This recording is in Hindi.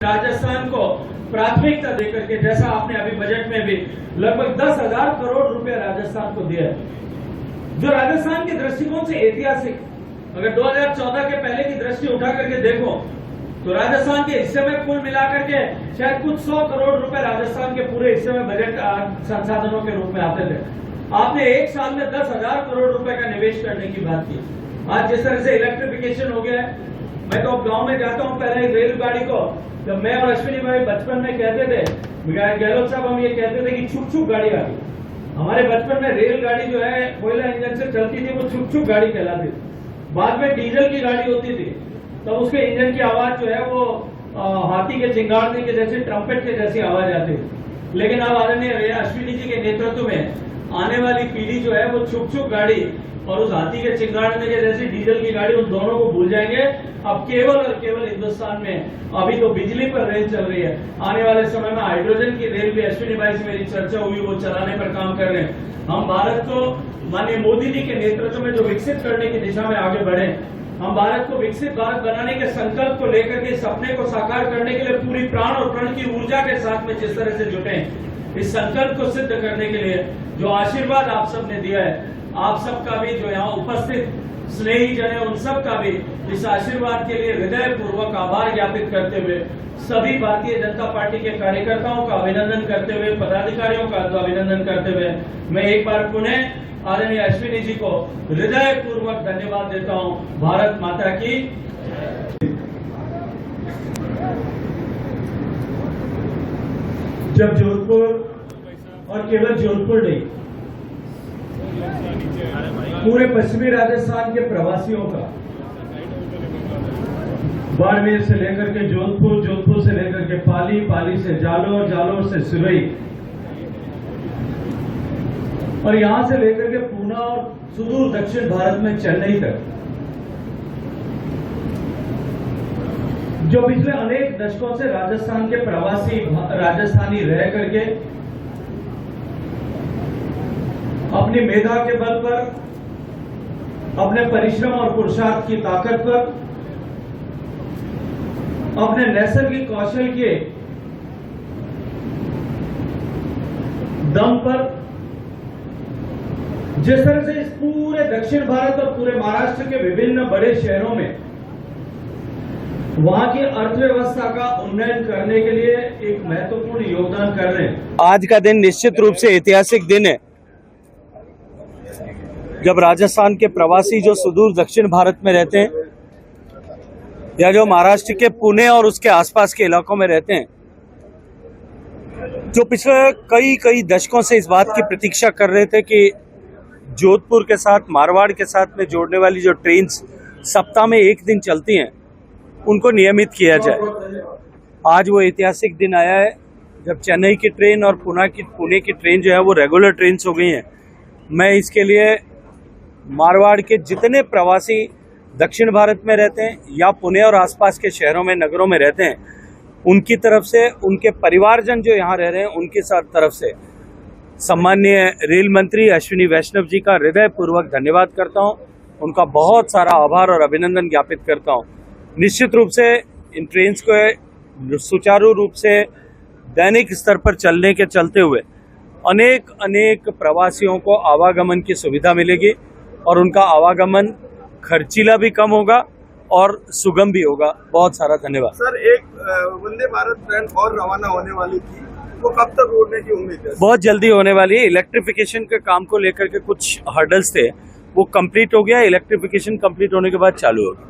राजस्थान को प्राथमिकता देकर के, जैसा आपने अभी बजट में भी लगभग 10,000 करोड़ रुपए राजस्थान को दिया है, जो राजस्थान के दृष्टिकोण से ऐतिहासिक। अगर 2014 के पहले की दृष्टि उठा करके देखो तो राजस्थान के हिस्से में कुल मिलाकर के शायद कुछ 100 करोड़ रुपए राजस्थान के पूरे हिस्से में बजट संसाधनों के रूप में आते थे। आपने एक साल में 10,000 करोड़ रुपए का निवेश करने की बात की। आज जिस तरह से इलेक्ट्रिफिकेशन हो गया है, मैं तो अब गांव में जाता हूं, पहले रेलगाड़ी को जब मैं और अश्विनी भाई बचपन में कहते थे, गहलोत साहब हम ये कहते थे कि छुक छुक गाड़ी आ गई। हमारे बचपन में रेलगाड़ी जो है कोयला इंजन से चलती थी, वो छुक छुक गाड़ी कहलाती थी। बाद में डीजल की गाड़ी होती थी, तो उसके इंजन की आवाज जो है वो हाथी के चिंगारने के जैसे, ट्रम्पेट के जैसी आवाज आती थी। लेकिन अब आदरणीय अश्विनी जी के नेतृत्व में आने वाली पीढ़ी जो है वो छुक छुक गाड़ी और उस हाथी के चिंगारने के जैसी डीजल की गाड़ी, उन दोनों को भूल जाएंगे। अब केवल और केवल हिंदुस्तान में अभी तो बिजली पर रेल चल रही है, आने वाले समय में हाइड्रोजन की रेल भी अश्विनी भाई से मेरी चर्चा हुई, वो चलाने पर काम कर रहे हैं। हम भारत को माननीय मोदी जी के नेतृत्व में जो विकसित करने की दिशा में आगे बढ़े, हम भारत को विकसित भारत बनाने के संकल्प को लेकर के सपने को साकार करने के लिए पूरी प्राण और प्रण की ऊर्जा के साथ में जिस तरह से जुटे, इस संकल्प को सिद्ध करने के लिए जो आशीर्वाद आप सबने दिया है, आप सबका भी जो यहाँ उपस्थित स्नेही जन है, उन सब का भी इस आशीर्वाद के लिए हृदय पूर्वक आभार ज्ञापित करते हुए, सभी भारतीय जनता पार्टी के कार्यकर्ताओं का अभिनंदन करते हुए, पदाधिकारियों का अभिनंदन करते हुए, मैं एक बार पुनः आदरणीय अश्विनी जी को हृदय पूर्वक धन्यवाद देता हूं। भारत माता की। जब जोधपुर, और केवल जोधपुर नहीं, पूरे पश्चिमी राजस्थान के प्रवासियों का, बाड़मेर से लेकर के जोधपुर, जोधपुर से लेकर के पाली, पाली से जालोर, जालोर से सिवई, और यहां से लेकर के पूना और सुदूर दक्षिण भारत में चेन्नई तक, जो पिछले अनेक दशकों से राजस्थान के प्रवासी राजस्थानी रह करके अपनी मेधा के बल पर, अपने परिश्रम और पुरुषार्थ की ताकत पर, अपने नैसर्गिक कौशल के दम पर, जिस तरह से इस पूरे दक्षिण भारत और पूरे महाराष्ट्र के विभिन्न बड़े शहरों में वहां की अर्थव्यवस्था का उन्नयन करने के लिए एक महत्वपूर्ण योगदान कर रहे हैं। आज का दिन निश्चित रूप से ऐतिहासिक दिन है, जब राजस्थान के प्रवासी जो सुदूर दक्षिण भारत में रहते हैं या जो महाराष्ट्र के पुणे और उसके आसपास के इलाकों में रहते हैं, जो पिछले कई दशकों से इस बात की प्रतीक्षा कर रहे थे कि जोधपुर के साथ, मारवाड़ के साथ में जोड़ने वाली जो ट्रेन सप्ताह में एक दिन चलती हैं, उनको नियमित किया जाए। आज वो ऐतिहासिक दिन आया है जब चेन्नई की ट्रेन और पुणे की ट्रेन जो है वो रेगुलर ट्रेन हो गई हैं। मैं इसके लिए मारवाड़ के जितने प्रवासी दक्षिण भारत में रहते हैं या पुणे और आसपास के शहरों में, नगरों में रहते हैं, उनकी तरफ से, उनके परिवारजन जो यहाँ रह रहे हैं, उनकी तरफ से सम्माननीय रेल मंत्री अश्विनी वैष्णव जी का हृदय पूर्वक धन्यवाद करता हूँ। उनका बहुत सारा आभार और अभिनंदन ज्ञापित करता हूँ। निश्चित रूप से इन ट्रेन्स को सुचारू रूप से दैनिक स्तर पर चलने के चलते हुए अनेक प्रवासियों को आवागमन की सुविधा मिलेगी और उनका आवागमन खर्चीला भी कम होगा और सुगम भी होगा। बहुत सारा धन्यवाद। सर, एक वंदे भारत ट्रेन और रवाना होने वाली थी, वो कब तक उड़ने की उम्मीद है? बहुत जल्दी होने वाली है। इलेक्ट्रिफिकेशन के काम को लेकर के कुछ हर्डल्स थे, वो कंप्लीट हो गया। इलेक्ट्रिफिकेशन कंप्लीट होने के बाद चालू होगा।